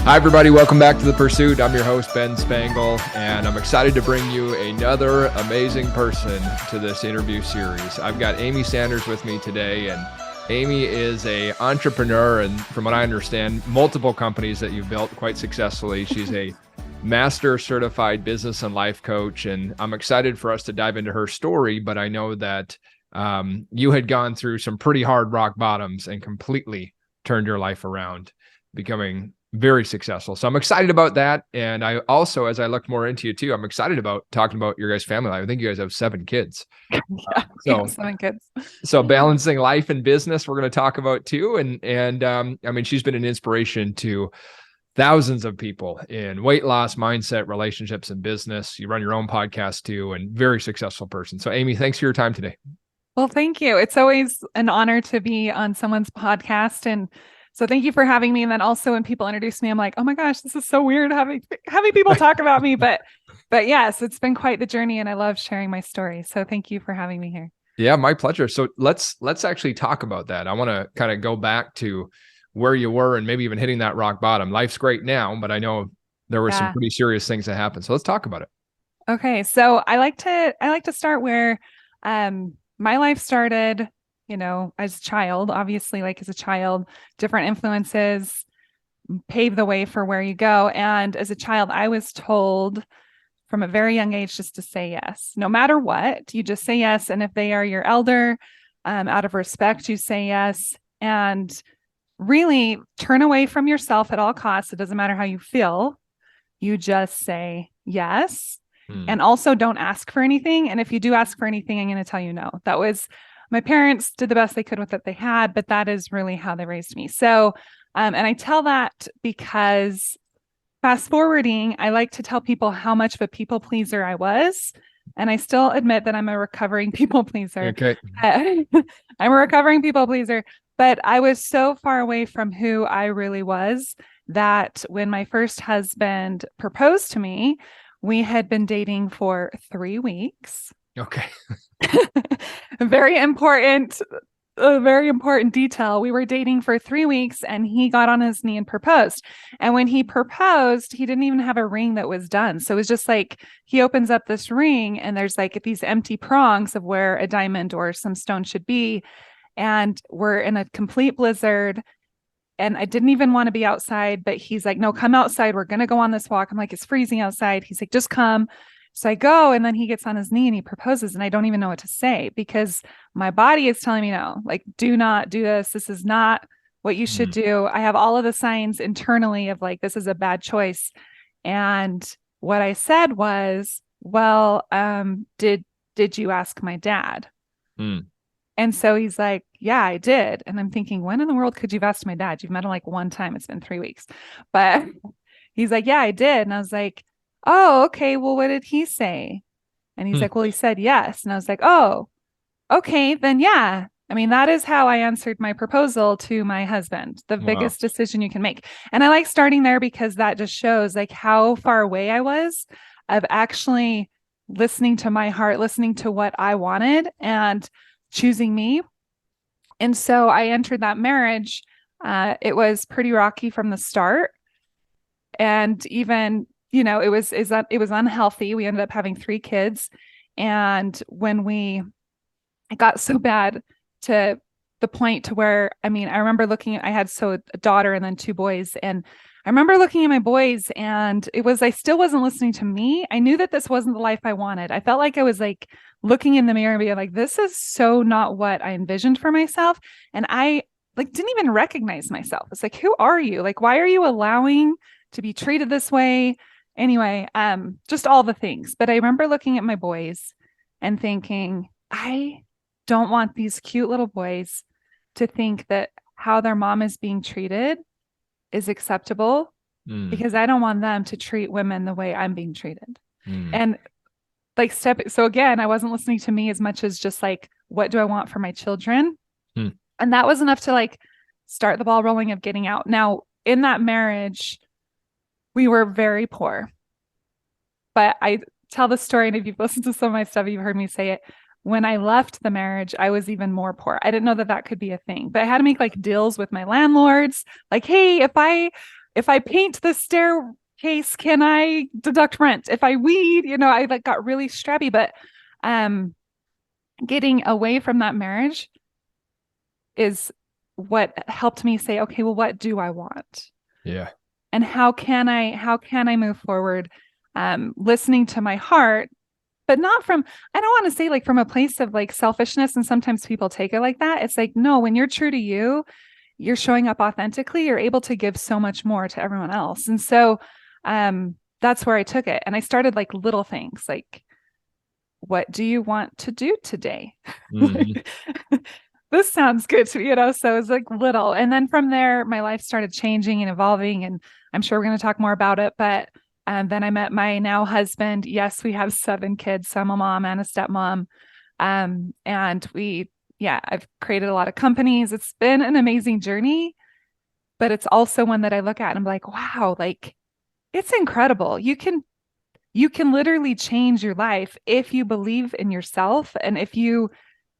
Hi, everybody. Welcome back to The Pursuit. I'm your host, Ben Spangle, and I'm excited to bring you another amazing person to this interview series. I've got Amy Sanders with me today, and Amy is an entrepreneur, and from what I understand, multiple companies that you've built quite successfully. She's a master certified business and life coach, and I'm excited for us to dive into her story, but I know that you had gone through some pretty hard rock bottoms and completely turned your life around, becoming very successful. So I'm excited about that. And I also, as I looked more into you too, I'm excited about talking about your guys' family life. I think you guys have 7 kids. Yeah, we have 7 kids. So balancing life and business, we're going to talk about too. And I mean, she's been an inspiration to thousands of people in weight loss, mindset, relationships, and business. You run your own podcast too, and very successful person. So Amy, thanks for your time today. Well, thank you. It's always an honor to be on someone's podcast. And so thank you for having me. And then also when people introduce me, I'm like, oh my gosh, this is so weird having people talk about me. But yes, it's been quite the journey and I love sharing my story. So thank you for having me here. Yeah, my pleasure. So let's actually talk about that. I want to kind of go back to where you were and maybe even hitting that rock bottom. Life's great now, but I know there were some pretty serious things that happened. So let's talk about it. Okay. So I like to start where my life started, as a child. Obviously, like as a child, different influences pave the way for where you go. And as a child, I was told from a very young age just to say yes. No matter what, you just say yes. And if they are your elder, out of respect, you say yes. And really turn away from yourself at all costs. It doesn't matter how you feel. You just say yes. And also don't ask for anything. And if you do ask for anything, I'm going to tell you no. That was, my parents did the best they could with what they had, but that is really how they raised me. So, and I tell that because fast forwarding, I like to tell people how much of a people pleaser I was. And I still admit that I'm a recovering people pleaser. Okay. I'm a recovering people pleaser, but I was so far away from who I really was that when my first husband proposed to me, we had been dating for 3 weeks. Okay. A very important detail. We were dating for 3 weeks and he got on his knee and proposed. And when he proposed, he didn't even have a ring that was done. So it was just like, he opens up this ring and there's like these empty prongs of where a diamond or some stone should be. And we're in a complete blizzard. And I didn't even want to be outside, but he's like, no, come outside. We're going to go on this walk. I'm like, it's freezing outside. He's like, just come. So I go, and then he gets on his knee and he proposes, and I don't even know what to say because my body is telling me no, like, do not do this. This is not what you should do. I have all of the signs internally of like, this is a bad choice. And what I said was, well, did you ask my dad? And so he's like, yeah, I did. And I'm thinking, when in the world could you have asked my dad? You've met him like one time. It's been 3 weeks. But he's like, yeah, I did. And I was like, oh, okay. Well, what did he say? And he's like, well, he said yes. And I was like, oh, okay, then yeah. I mean, that is how I answered my proposal to my husband, the biggest decision you can make. And I like starting there because that just shows like how far away I was of actually listening to my heart, listening to what I wanted and choosing me. And so I entered that marriage. It was pretty rocky from the start. And even, it was unhealthy. We ended up having 3 kids. And when it got so bad to the point to where, I remember I had a daughter and then 2 boys. And I remember looking at my boys and I still wasn't listening to me. I knew that this wasn't the life I wanted. I felt like I was like looking in the mirror and being like, this is so not what I envisioned for myself. And I didn't even recognize myself. It's like, who are you? Like, why are you allowing to be treated this way? Anyway, just all the things. But I remember looking at my boys and thinking, I don't want these cute little boys to think that how their mom is being treated is acceptable because I don't want them to treat women the way I'm being treated. And so again, I wasn't listening to me as much as just like, what do I want for my children? And that was enough to start the ball rolling of getting out. Now, in that marriage, we were very poor. But I tell the story, and if you've listened to some of my stuff, you've heard me say it. When I left the marriage, I was even more poor. I didn't know that could be a thing, but I had to make deals with my landlords. Like, hey, if I if I paint the staircase, can I deduct rent? If I weed, I like got really strappy, but getting away from that marriage is what helped me say, okay, well, what do I want? Yeah. And how can I move forward, listening to my heart, but not from, I don't want to say like from a place of like selfishness. And sometimes people take it like that. It's like, no, when you're true to you, you're showing up authentically, you're able to give so much more to everyone else. And so that's where I took it. And I started like little things like, what do you want to do today? Mm-hmm. This sounds good to me, so it's like little. And then from there, my life started changing and evolving. And I'm sure we're going to talk more about it. But then I met my now husband. Yes, we have 7 kids. So I'm a mom and a stepmom. And I've created a lot of companies. It's been an amazing journey, but it's also one that I look at and I'm like, wow, like it's incredible. You can literally change your life if you believe in yourself and if you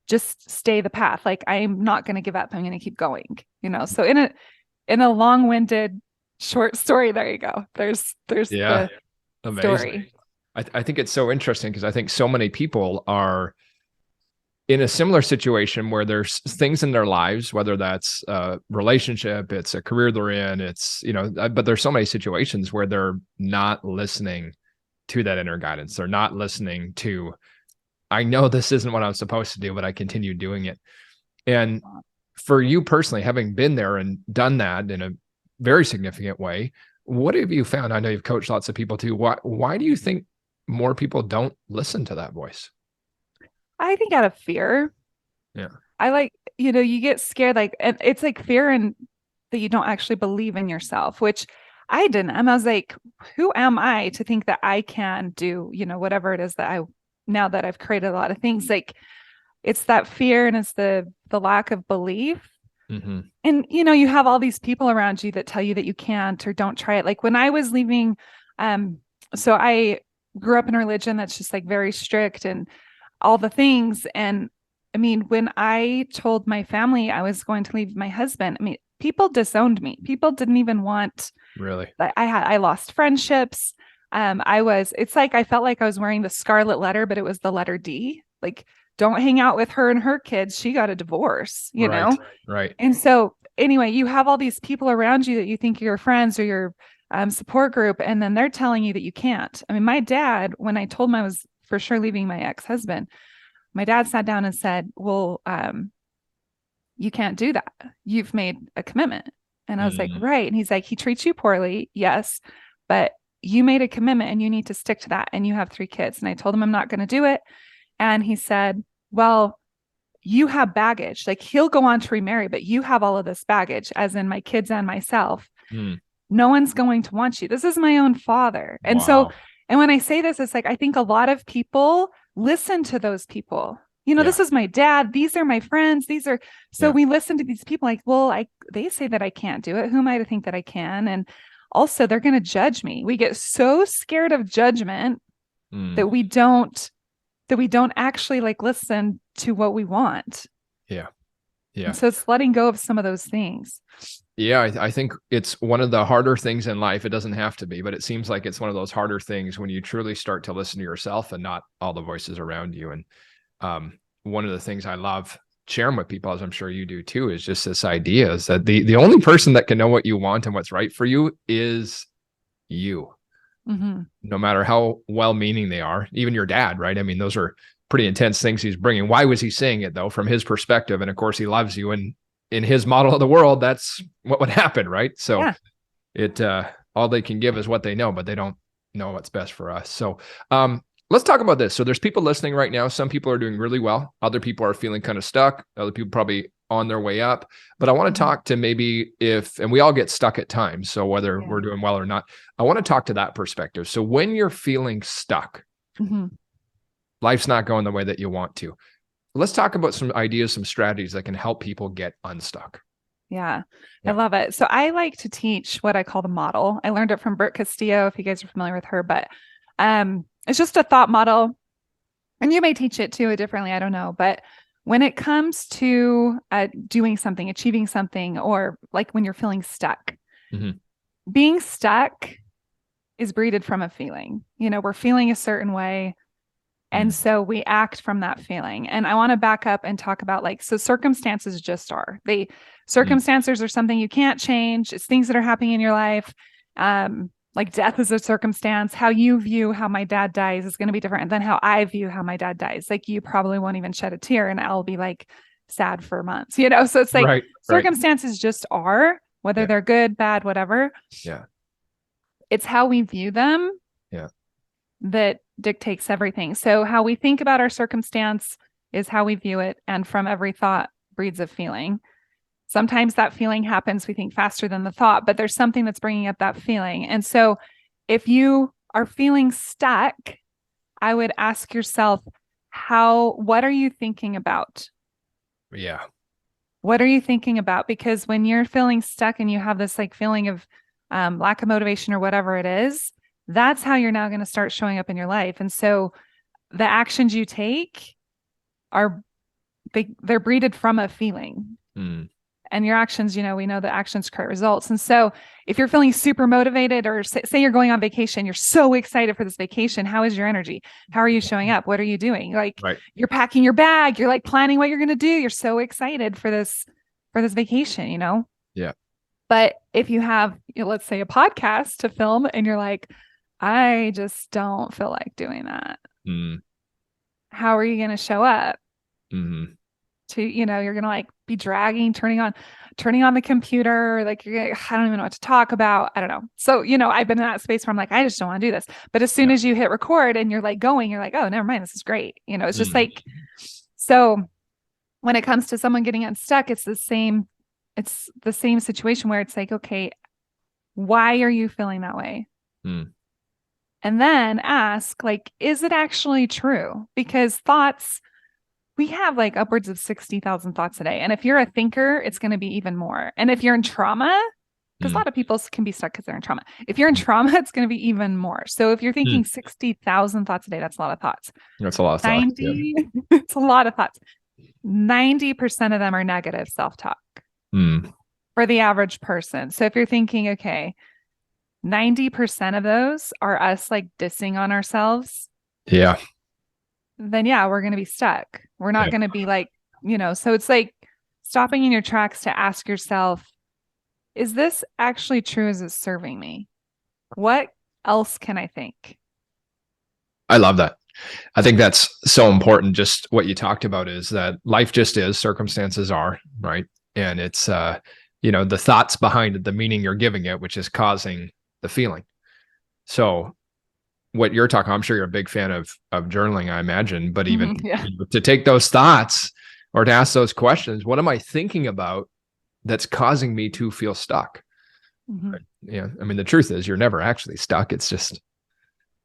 just stay the path. Like, I'm not going to give up. I'm going to keep going, So in a long-winded short story, there you go. There's the amazing story. I think it's so interesting because I think so many people are in a similar situation where there's things in their lives, whether that's a relationship, it's a career they're in, it's, but there's so many situations where they're not listening to that inner guidance. They're not listening to, I know this isn't what I'm supposed to do, but I continue doing it. And for you personally, having been there and done that in a very significant way, what have you found? I know you've coached lots of people too. Why do you think more people don't listen to that voice? I think out of fear. Yeah. I like, you get scared, like, and it's like fear and that you don't actually believe in yourself, which I didn't. I was like, who am I to think that I can do, whatever it is that now that I've created a lot of things, like it's that fear and it's the lack of belief. Mm-hmm. And, you have all these people around you that tell you that you can't or don't try it. Like when I was leaving, so I grew up in a religion that's just like very strict and all the things. And I mean, when I told my family I was going to leave my husband, I mean, people disowned me. People didn't even want, really, I lost friendships. It's like, I felt like I was wearing the scarlet letter, but it was the letter D. Like, don't hang out with her and her kids. She got a divorce, know? Right. And so anyway, you have all these people around you that you think are your friends or your support group. And then they're telling you that you can't. I mean, my dad, when I told him I was for sure leaving my ex-husband, my dad sat down and said, well, you can't do that. You've made a commitment. And I was like, right. And he's like, he treats you poorly. Yes. But you made a commitment and you need to stick to that. And you have 3 kids. And I told him I'm not going to do it. And he said, well, you have baggage. Like, he'll go on to remarry, but you have all of this baggage, as in my kids and myself. No one's going to want you. This is my own father. And so, and when I say this, it's like, I think a lot of people listen to those people. This is my dad. These are my friends. We listen to these people like, well, they say that I can't do it. Who am I to think that I can? And also they're going to judge me. We get so scared of judgment that we don't actually like listen to what we want. Yeah. And so it's letting go of some of those things. Yeah. I think it's one of the harder things in life. It doesn't have to be, but it seems like it's one of those harder things when you truly start to listen to yourself and not all the voices around you. And one of the things I love sharing with people, as I'm sure you do too, is just this idea is that the only person that can know what you want and what's right for you is you. Mm-hmm. No matter how well-meaning they are, even your dad, right? I mean, those are pretty intense things he's bringing. Why was he saying it though? From his perspective. And of course he loves you, and in his model of the world, that's what would happen. Right. So all they can give is what they know, but they don't know what's best for us. So, let's talk about this. So there's people listening right now. Some people are doing really well. Other people are feeling kind of stuck. Other people probably on their way up. But I want to talk to maybe and we all get stuck at times. So whether we're doing well or not, I want to talk to that perspective. So when you're feeling stuck, life's not going the way that you want to. Let's talk about some ideas, some strategies that can help people get unstuck. Yeah, I love it. So I like to teach what I call the model. I learned it from Brooke Castillo, if you guys are familiar with her, but it's just a thought model, and you may teach it too differently. I don't know. But when it comes to doing something, achieving something, or like when you're feeling stuck, being stuck is breeded from a feeling. We're feeling a certain way. And so we act from that feeling. And I want to back up and talk about so circumstances just are. Circumstances are something you can't change. It's things that are happening in your life. Like death is a circumstance. How you view how my dad dies is going to be different than how I view how my dad dies. Like you probably won't even shed a tear and I'll be like sad for months, So it's like circumstances just are, whether they're good, bad, whatever. Yeah. It's how we view them. Yeah. That dictates everything. So how we think about our circumstance is how we view it. And from every thought breeds a feeling. Sometimes that feeling happens, we think faster than the thought, but there's something that's bringing up that feeling. And so if you are feeling stuck, I would ask yourself, what are you thinking about? Yeah. What are you thinking about? Because when you're feeling stuck and you have this feeling of lack of motivation or whatever it is, that's how you're now going to start showing up in your life. And so the actions you take they're breeded from a feeling. And your actions, we know that actions create results. And so if you're feeling super motivated, or say you're going on vacation, you're so excited for this vacation. How is your energy? How are you showing up? What are you doing? You're packing your bag, you're planning what you're going to do. You're so excited for this vacation, Yeah. But if you have, let's say a podcast to film and you're like, I just don't feel like doing that. How are you going to show up? You're going to be dragging, turning on the computer. I don't even know what to talk about. I don't know. So, I've been in that space where I'm I just don't want to do this. But as soon as you hit record and you're going, you're oh, never mind. This is great. It's just so when it comes to someone getting unstuck, it's the same situation where it's okay, why are you feeling that way? And then ask, is it actually true? Because thoughts, we have upwards of 60,000 thoughts a day. And if you're a thinker, it's going to be even more. And if you're in trauma, because a lot of people can be stuck because they're in trauma. If you're in trauma, it's going to be even more. So if you're thinking 60,000 thoughts a day, that's a lot of thoughts. That's a lot of thoughts. It's a lot of thoughts. 90% of them are negative self-talk for the average person. So if you're thinking, okay, 90% of those are us dissing on ourselves. Yeah. Then we're going to be stuck. We're not going to be so it's stopping in your tracks to ask yourself, is this actually true? Is it serving me? What else can I think? I love that. I think that's so important. Just what you talked about is that life just is, circumstances are, right? And it's, the thoughts behind it, the meaning you're giving it, which is causing the feeling. So what you're talking, I'm sure you're a big fan of journaling, I imagine, but even to take those thoughts or to ask those questions, what am I thinking about that's causing me to feel stuck? Yeah. I mean, the truth is you're never actually stuck. It's just,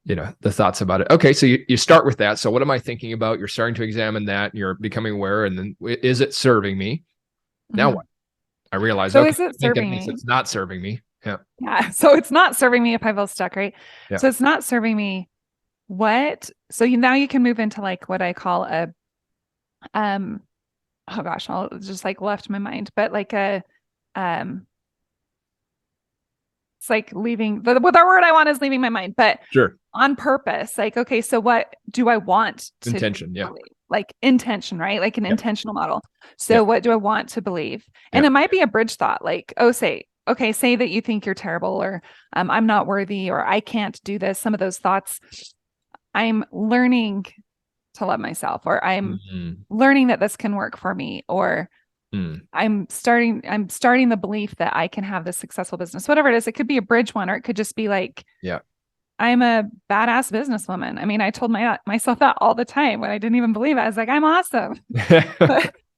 the thoughts about it. Okay. So you start with that. So what am I thinking about? You're starting to examine that. You're becoming aware. And then is it serving me? Now what? I realize, so is it serving me? It's not serving me. Yeah. So it's not serving me if I feel stuck, right? Yeah. So it's not serving me. So now you can move into what I call a, oh gosh, I'll just left my mind, but it's leaving the word I want is leaving my mind, but sure, on purpose. Okay, so what do I want to intention? Yeah. believe? Intention, right? An intentional model. So what do I want to believe? And it might be a bridge thought, say that you think you're terrible, or I'm not worthy, or I can't do this. Some of those thoughts, I'm learning to love myself, or I'm learning that this can work for me, or I'm starting the belief that I can have this successful business, whatever it is. It could be a bridge one, or it could just be I'm a badass businesswoman. I mean, I told myself that all the time when I didn't even believe it. I was I'm awesome.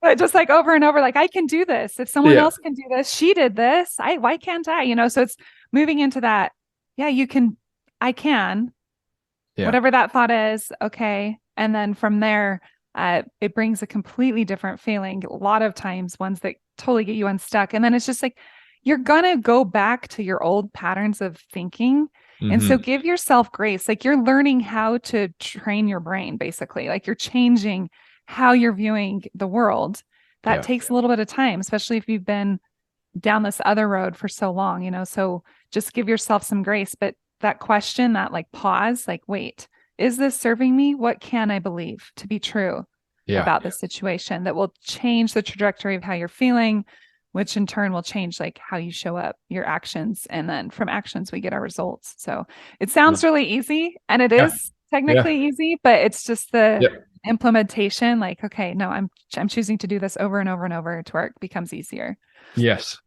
but just over and over, I can do this. If someone else can do this, she did this. Why can't I? So it's moving into that. Yeah, you can, I can, whatever that thought is. Okay. And then from there, it brings a completely different feeling. A lot of times ones that totally get you unstuck. And then it's just you're going to go back to your old patterns of thinking. And so give yourself grace. You're learning how to train your brain, basically. You're changing how you're viewing the world. That takes a little bit of time, especially if you've been down this other road for so long, so just give yourself some grace. But that question, that like pause, like, wait, is this serving me? What can I believe to be true about this situation that will change the trajectory of how you're feeling, which in turn will change like how you show up, your actions. And then from actions, we get our results. So it sounds really easy, and it is technically easy, but it's just the implementation. Like, okay, no, I'm choosing to do this over and over and over to where it becomes easier. Yes.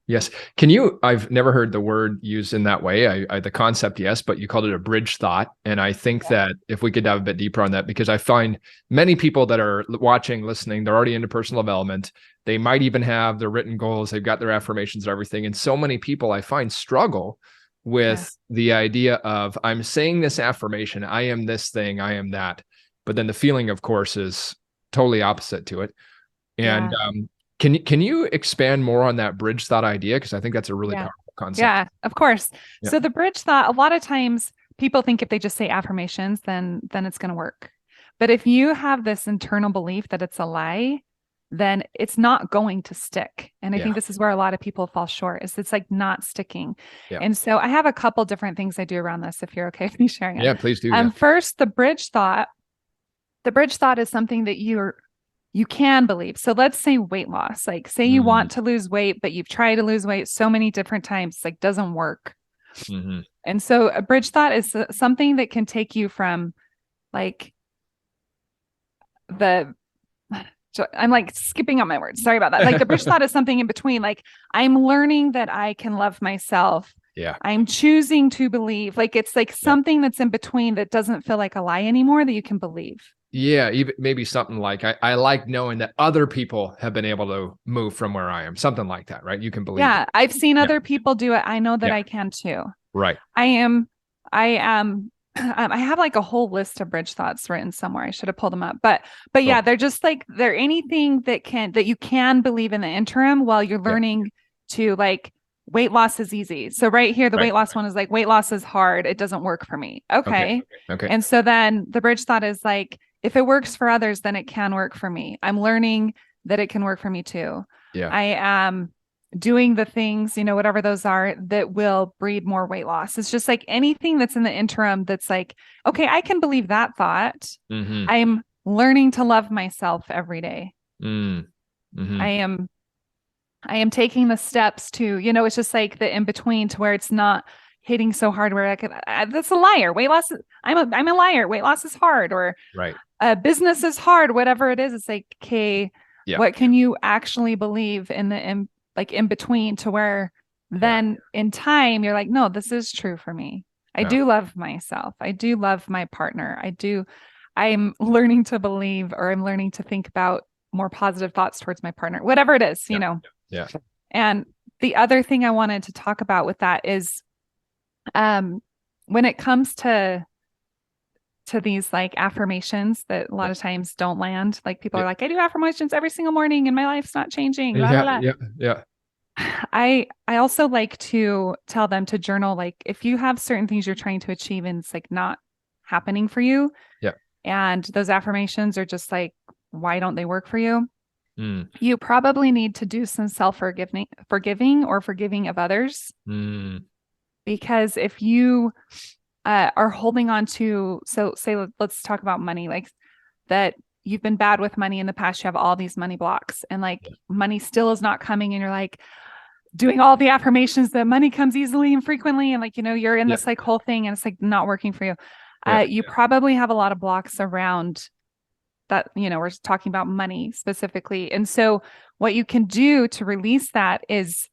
I've never heard the word used in that way. The concept, yes, but you called it a bridge thought. And I think that if we could dive a bit deeper on that, because I find many people that are watching, listening, they're already into personal development. They might even have their written goals. They've got their affirmations and everything. And so many people I find struggle with the idea of, I'm saying this affirmation, I am this thing, I am that. But then the feeling, of course, is totally opposite to it. And can you expand more on that bridge thought idea? Because I think that's a really powerful concept. Yeah, of course. Yeah. So the bridge thought, a lot of times people think if they just say affirmations, then it's going to work. But if you have this internal belief that it's a lie, then it's not going to stick. And I think this is where a lot of people fall short, is it's like not sticking. Yeah. And so I have a couple different things I do around this, if you're okay with me sharing it. Yeah, please do. First, the bridge thought. The bridge thought is something that you can believe. So let's say weight loss, like say you want to lose weight, but you've tried to lose weight so many different times, like doesn't work. And so a bridge thought is something that can take you from like I'm like skipping on my words. Sorry about that. Like the bridge thought is something in between. Like, I'm learning that I can love myself. Yeah. I'm choosing to believe. Like, it's like something that's in between that doesn't feel like a lie anymore, that you can believe. Yeah, even maybe something like, I like knowing that other people have been able to move from where I am. Something like that, right? You can believe. Yeah, I've seen other people do it. I know that I can too. Right. I have like a whole list of bridge thoughts written somewhere. I should have pulled them up, but yeah, they're just like, they're anything that you can believe in the interim while you're learning to, like, weight loss is easy. So right here, the weight loss one is like, weight loss is hard. It doesn't work for me. Okay. And so then the bridge thought is like, if it works for others, then it can work for me. I'm learning that it can work for me too. Yeah. I am doing the things, whatever those are, that will breed more weight loss. It's just like anything that's in the interim that's like, okay, I can believe that thought. I'm learning to love myself every day. I am taking the steps to, it's just like the in between, to where it's not hitting so hard where I could, that's a liar. Weight loss, I'm a liar. Weight loss is hard, or business is hard, whatever it is. It's like, okay, what can you actually believe in between, to where then in time you're like, no, this is true for me. I do love myself. I do love my partner. I'm learning to believe, or I'm learning to think about more positive thoughts towards my partner, whatever it is, Yeah. And the other thing I wanted to talk about with that is, when it comes to these like affirmations that a lot of times don't land, like people are like, I do affirmations every single morning and my life's not changing. Blah, blah, blah. I also like to tell them to journal, like, if you have certain things you're trying to achieve and it's like not happening for you, and those affirmations are just like, why don't they work for you? You probably need to do some forgiving of others. Because if you are holding on to, so say, let's talk about money, like that you've been bad with money in the past, you have all these money blocks, and like money still is not coming, and you're like doing all the affirmations that money comes easily and frequently, and like, you're in this like whole thing, and it's like not working for you. You probably have a lot of blocks around that, we're talking about money specifically. And so what you can do to release that is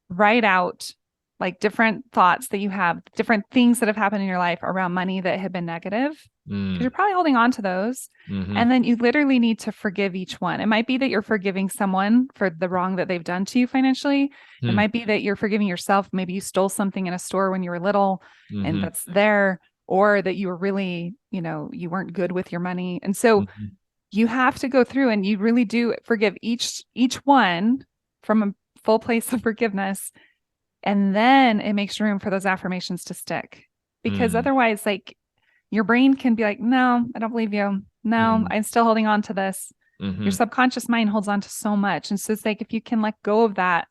write out like different thoughts that you have, different things that have happened in your life around money that have been negative, because you're probably holding on to those. And then you literally need to forgive each one. It might be that you're forgiving someone for the wrong that they've done to you financially. It might be that you're forgiving yourself. Maybe you stole something in a store when you were little, and that's there, or that you were really, you weren't good with your money. And so you have to go through, and you really do forgive each one from a full place of forgiveness. And then it makes room for those affirmations to stick, because otherwise, like, your brain can be like, no, I don't believe you. No, I'm still holding on to this. Your subconscious mind holds on to so much. And so it's like, if you can let go of that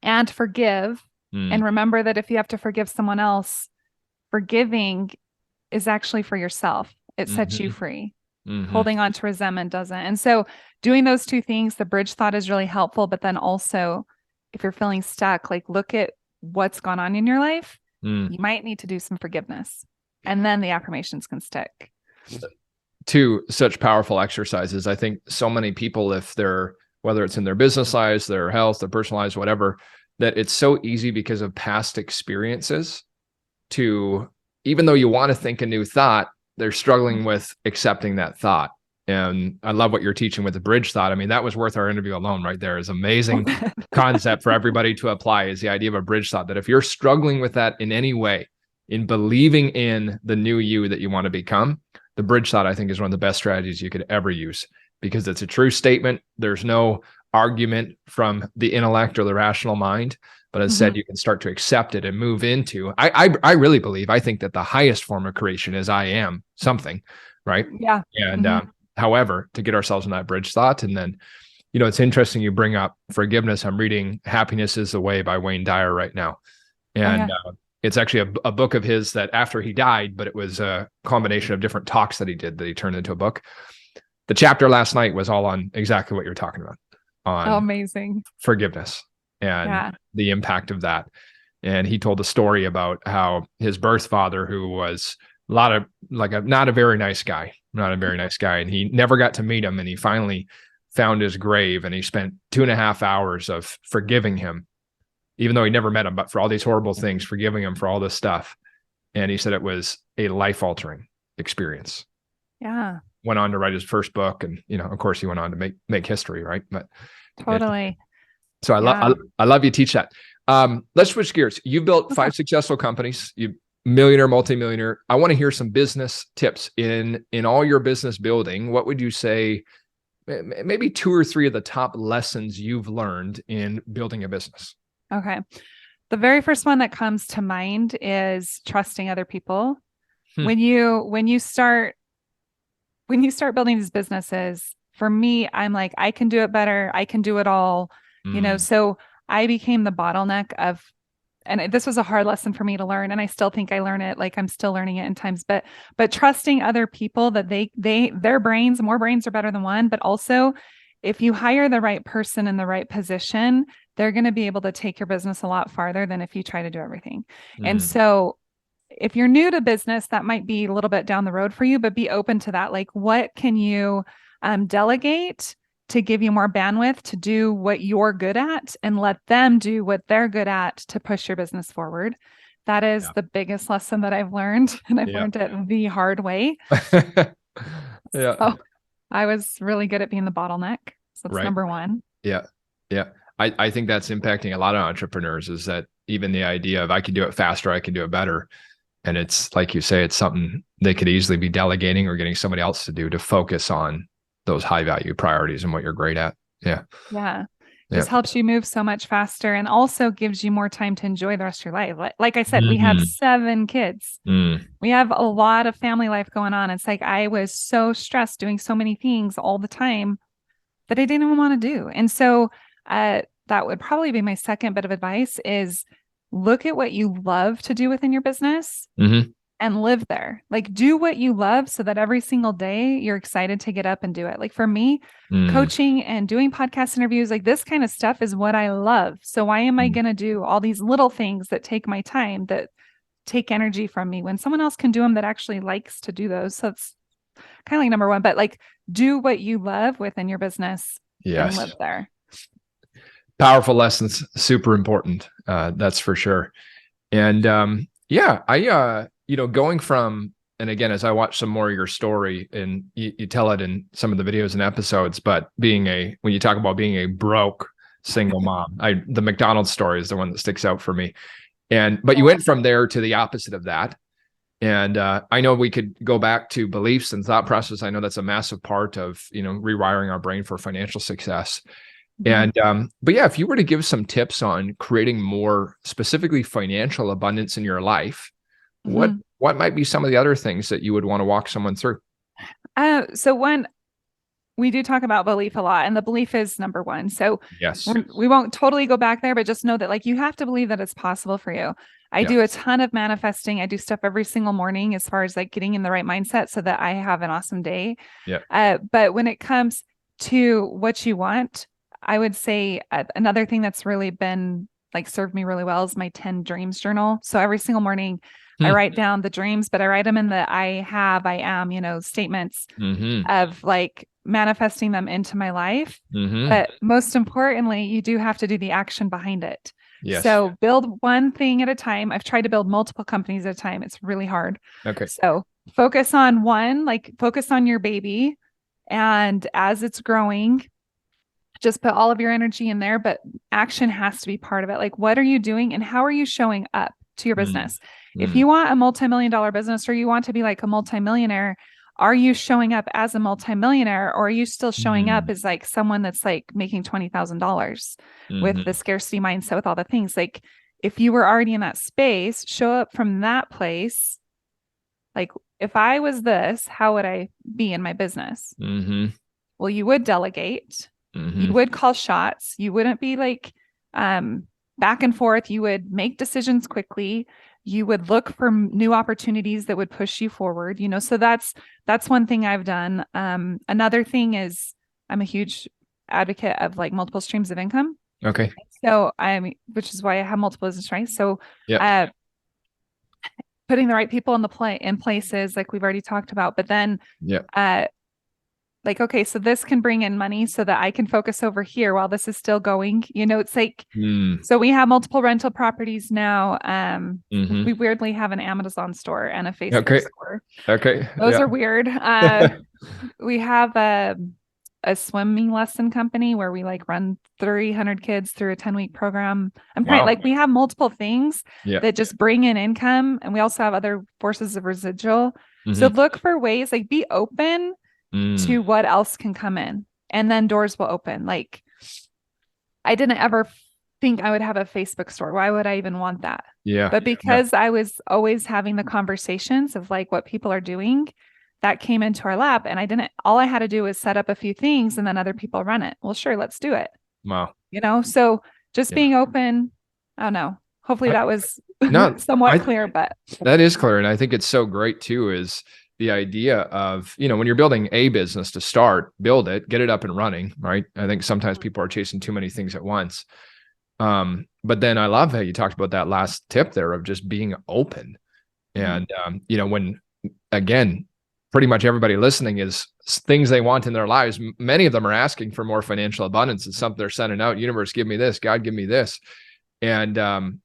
and forgive. And remember that if you have to forgive someone else, forgiving is actually for yourself. It sets you free. Holding on to resentment doesn't. And so doing those two things, the bridge thought is really helpful. But then also, if you're feeling stuck, like look at what's gone on in your life. You might need to do some forgiveness. And then the affirmations can stick. Two such powerful exercises. I think so many people, if they're, whether it's in their business lives, their health, their personal lives, whatever, that it's so easy because of past experiences to, even though you want to think a new thought, they're struggling with accepting that thought. And I love what you're teaching with the bridge thought. I mean, that was worth our interview alone right there. Is amazing concept for everybody to apply, is the idea of a bridge thought, that if you're struggling with that in any way, in believing in the new you that you want to become, the bridge thought, I think, is one of the best strategies you could ever use, because it's a true statement. There's no argument from the intellect or the rational mind, but instead you can start to accept it and move into, I really believe, I think that the highest form of creation is I am something, right? Yeah. And however, to get ourselves in that bridge thought. And then, you know, it's interesting you bring up forgiveness. I'm reading Happiness is the Way by Wayne Dyer right now. And it's actually a book of his that after he died, but it was a combination of different talks that he did that he turned into a book. The chapter last night was all on exactly what you're talking about, on amazing forgiveness and the impact of that. And he told a story about how his birth father, who was not a very nice guy, and he never got to meet him. And he finally found his grave, and he spent 2.5 hours of forgiving him, even though he never met him, but for all these horrible things, forgiving him for all this stuff. And he said it was a life-altering experience. Yeah. Went on to write his first book, and, you know, of course he went on to make history, right? But totally. So I love you teach that. Let's switch gears. You've built 5 successful companies. You millionaire, multimillionaire. I want to hear some business tips in all your business building. What would you say, maybe 2 or 3 of the top lessons you've learned in building a business? Okay. The very first one that comes to mind is trusting other people. When you start building these businesses, for me, I'm like, I can do it better. I can do it all, you know, so I became the bottleneck of, and this was a hard lesson for me to learn. And I still think I learn it. Like I'm still learning it in times, but trusting other people that their brains, more brains are better than one. But also if you hire the right person in the right position, they're going to be able to take your business a lot farther than if you try to do everything. And so if you're new to business, that might be a little bit down the road for you, but be open to that. Like, what can you delegate to give you more bandwidth to do what you're good at, and let them do what they're good at to push your business forward? That is the biggest lesson that I've learned, and I've learned it the hard way. So I was really good at being the bottleneck. So that's number one. Yeah. I think that's impacting a lot of entrepreneurs, is that even the idea of I can do it faster, I can do it better. And it's like you say, it's something they could easily be delegating or getting somebody else to do, to focus on those high value priorities and what you're great at. Yeah. Just helps you move so much faster, and also gives you more time to enjoy the rest of your life. Like I said, we have 7 kids. We have a lot of family life going on. It's like I was so stressed doing so many things all the time that I didn't even want to do. And so that would probably be my second bit of advice, is look at what you love to do within your business and live there. Like, do what you love so that every single day you're excited to get up and do it. Like for me, coaching and doing podcast interviews, like this kind of stuff is what I love. So why am I going to do all these little things that take my time, that take energy from me, when someone else can do them that actually likes to do those? So it's kind of like number one, but like do what you love within your business and live there. Powerful lessons, super important. That's for sure. And going from, and again, as I watch some more of your story, and you tell it in some of the videos and episodes, but when you talk about being a broke single mom, the McDonald's story is the one that sticks out for me. But you went from there to the opposite of that. And I know we could go back to beliefs and thought process. I know that's a massive part of, rewiring our brain for financial success. And, but yeah, if you were to give some tips on creating more specifically financial abundance in your life, what might be some of the other things that you would want to walk someone through? So one, we do talk about belief a lot, and the belief is number one. So Yes. we won't totally go back there, but just know that like you have to believe that it's possible for you. I do a ton of manifesting. I do stuff every single morning as far as like getting in the right mindset so that I have an awesome day. Yeah. But when it comes to what you want, I would say another thing that's really been like served me really well is my 10 dreams journal. So every single morning I write down the dreams, but I write them in the I am, statements of like manifesting them into my life. But most importantly, you do have to do the action behind it. Yes. So build one thing at a time. I've tried to build multiple companies at a time. It's really hard. Okay. So focus on one, like focus on your baby. And as it's growing, just put all of your energy in there, but action has to be part of it. Like, what are you doing and how are you showing up to your business? If you want a multi-million-dollar business or you want to be like a multimillionaire, are you showing up as a multimillionaire or are you still showing up as like someone that's like making $20,000 with the scarcity mindset, with all the things? Like if you were already in that space, show up from that place. Like if I was this, how would I be in my business? Well, you would delegate. You would call shots. You wouldn't be like back and forth. You would make decisions quickly. You would look for new opportunities that would push you forward, so that's one thing I've done. Another thing is I'm a huge advocate of like multiple streams of income. Okay. So which is why I have multiple business, right? So putting the right people in places like we've already talked about, but then like, okay, so this can bring in money so that I can focus over here while this is still going. It's like, so we have multiple rental properties now. We weirdly have an Amazon store and a Facebook store. Okay. Those are weird. We have a swimming lesson company where we like run 300 kids through a 10-week program. We have multiple things that just bring in income. And we also have other forces of residual. So look for ways, like be open to what else can come in, and then doors will open. Like I didn't ever think I would have a Facebook store. Why would I even want that? But because I was always having the conversations of like what people are doing, that came into our lap, and all I had to do was set up a few things and then other people run it. Well, sure, let's do it. Wow. So just being open. I don't know. Hopefully that was somewhat clear, but that is clear. And I think it's so great too, is the idea of, when you're building a business to start, build it, get it up and running, right? I think sometimes people are chasing too many things at once. But then I love how you talked about that last tip there of just being open. And, when, again, pretty much everybody listening is things they want in their lives. Many of them are asking for more financial abundance. It's something they're sending out. Universe, give me this. God, give me this. And,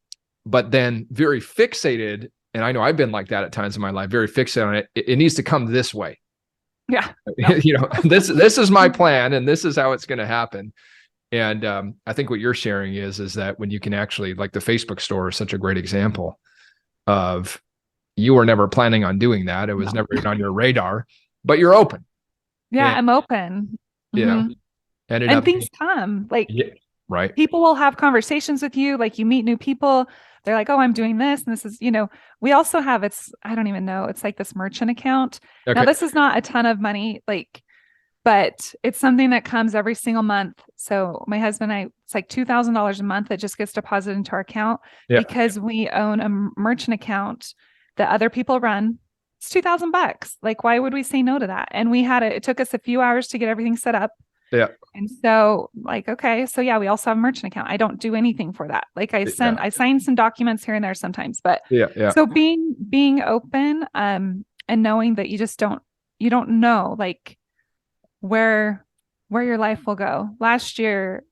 but then very fixated. And I know I've been like that at times in my life, very fixated on it. It needs to come this way. Yeah. This is my plan and this is how it's going to happen. And I think what you're sharing is that when you can actually, like the Facebook store is such a great example of, you were never planning on doing that. It was never even on your radar, but you're open. Yeah, I'm open. And things come. Like right. People will have conversations with you. Like you meet new people. They're like, oh, I'm doing this. And this is, we also have, I don't even know. It's like this merchant account. Okay. Now, this is not a ton of money, but it's something that comes every single month. So my husband and I, it's like $2,000 a month that just gets deposited into our account because we own a merchant account that other people run. It's $2,000. Like, why would we say no to that? And it took us a few hours to get everything set up. Yeah. And so okay. So we also have a merchant account. I don't do anything for that. Like I sign some documents here and there sometimes, but so being open, and knowing that you don't know like where your life will go. Last year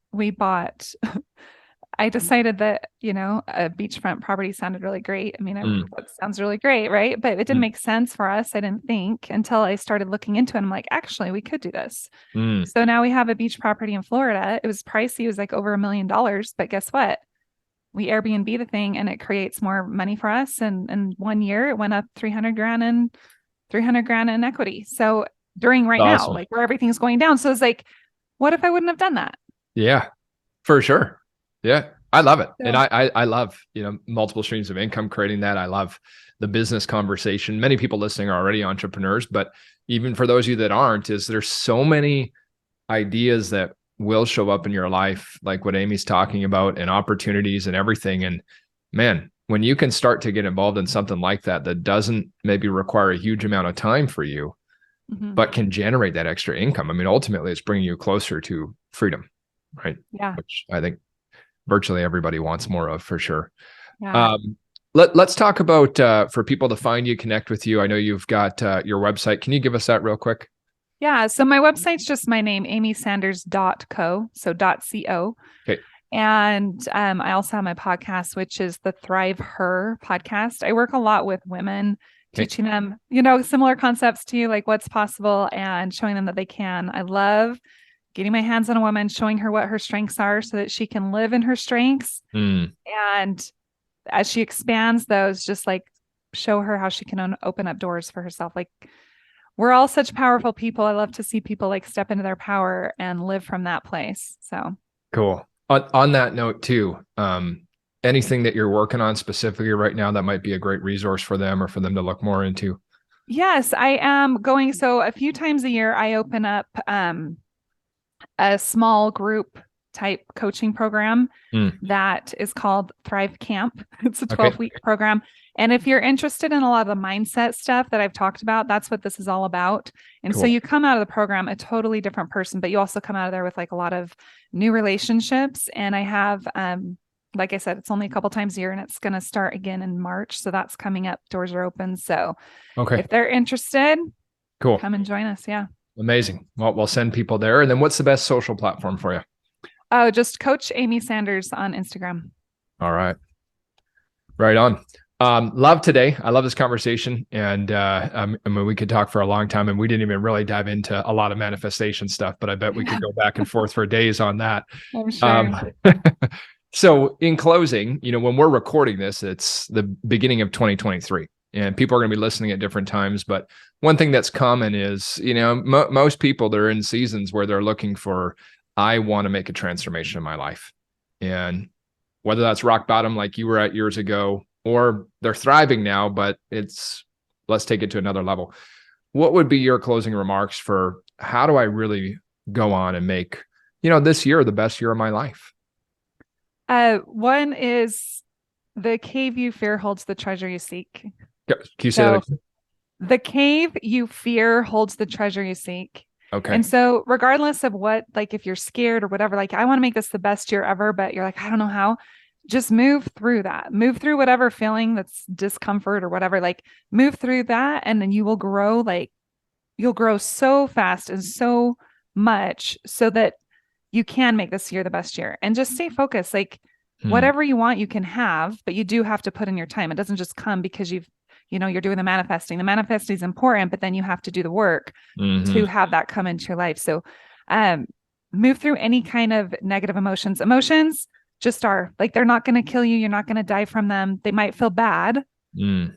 I decided that, a beachfront property sounded really great. I mean, that sounds really great, right? But it didn't make sense for us. I didn't think until I started looking into it. I'm like, actually, we could do this. So now we have a beach property in Florida. It was pricey. It was like over $1 million. But guess what? We Airbnb the thing and it creates more money for us. And in 1 year, it went up $300,000 in equity. So during now, like where everything's going down. So it's like, what if I wouldn't have done that? Yeah, for sure. Yeah, I love it. So, and I love, multiple streams of income, creating that. I love the business conversation. Many people listening are already entrepreneurs, but even for those of you that aren't, there's so many ideas that will show up in your life, like what Amy's talking about, and opportunities and everything. And man, when you can start to get involved in something like that, that doesn't maybe require a huge amount of time for you, but can generate that extra income. I mean, ultimately, it's bringing you closer to freedom, right? Yeah. Which I think virtually everybody wants more of, for sure. Yeah. Let's talk about for people to find you, connect with you. I know you've got your website. Can you give us that real quick? Yeah. So my website's just my name, amysanders.co. So .co. Okay. And I also have my podcast, which is the Thrive Her podcast. I work a lot with women, teaching them, similar concepts to you, like what's possible and showing them that they can. I love getting my hands on a woman, showing her what her strengths are so that she can live in her strengths. And as she expands those, just like show her how she can open up doors for herself. Like, we're all such powerful people. I love to see people like step into their power and live from that place. So cool. On that note too, anything that you're working on specifically right now that might be a great resource for them or for them to look more into? Yes, I am going. So a few times a year, I open up a small group type coaching program that is called Thrive Camp. It's a 12-week program. And if you're interested in a lot of the mindset stuff that I've talked about, that's what this is all about. And so you come out of the program a totally different person, but you also come out of there with like a lot of new relationships. And I have, like I said, it's only a couple times a year and it's going to start again in March. So that's coming up. Doors are open. So if they're interested, come and join us. Yeah. Amazing. Well, we'll send people there. And then what's the best social platform for you? Oh, just Coach Amy Sanders on Instagram. All right. Right on. Love today. I love this conversation. And I mean, we could talk for a long time and we didn't even really dive into a lot of manifestation stuff, but I bet we could go back and forth for days on that. I'm sure. So in closing, when we're recording this, it's the beginning of 2023 and people are going to be listening at different times. But one thing that's common is, most people, they're in seasons where they're looking for, I want to make a transformation in my life. And whether that's rock bottom, like you were at years ago, or they're thriving now, but let's take it to another level. What would be your closing remarks for how do I really go on and make, this year the best year of my life? One is the cave you fear holds the treasure you seek. Can you say that again? The cave you fear holds the treasure you seek. Okay. And so regardless of what, like if you're scared or whatever, like I want to make this the best year ever, but you're like, I don't know how, just move through that, move through whatever feeling that's discomfort or whatever, like move through that. And then you will grow, you'll grow so fast and so much so that you can make this year the best year and just stay focused. Like whatever you want, you can have, but you do have to put in your time. It doesn't just come because you're doing the manifesting. The manifesting is important, but then you have to do the work to have that come into your life. So move through any kind of negative emotions. Emotions just are like, they're not going to kill you. You're not going to die from them. They might feel bad,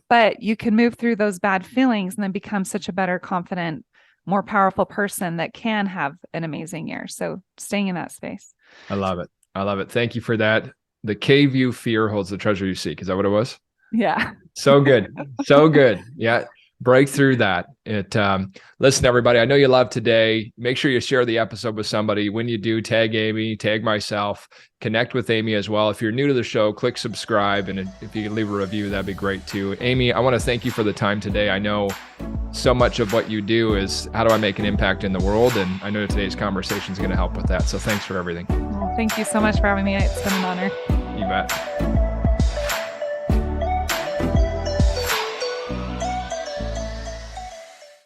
but you can move through those bad feelings and then become such a better, confident, more powerful person that can have an amazing year. So staying in that space. I love it. I love it. Thank you for that. The cave you fear holds the treasure you seek. Is that what it was? Yeah. So good. So good. Yeah. Break through that. Listen, everybody, I know you love today. Make sure you share the episode with somebody. When you do, tag Amy, tag myself, connect with Amy as well. If you're new to the show, click subscribe. And if you can leave a review, that'd be great too. Amy, I want to thank you for the time today. I know so much of what you do is how do I make an impact in the world? And I know today's conversation is going to help with that. So thanks for everything. Well, thank you so much for having me. It's been an honor. You bet.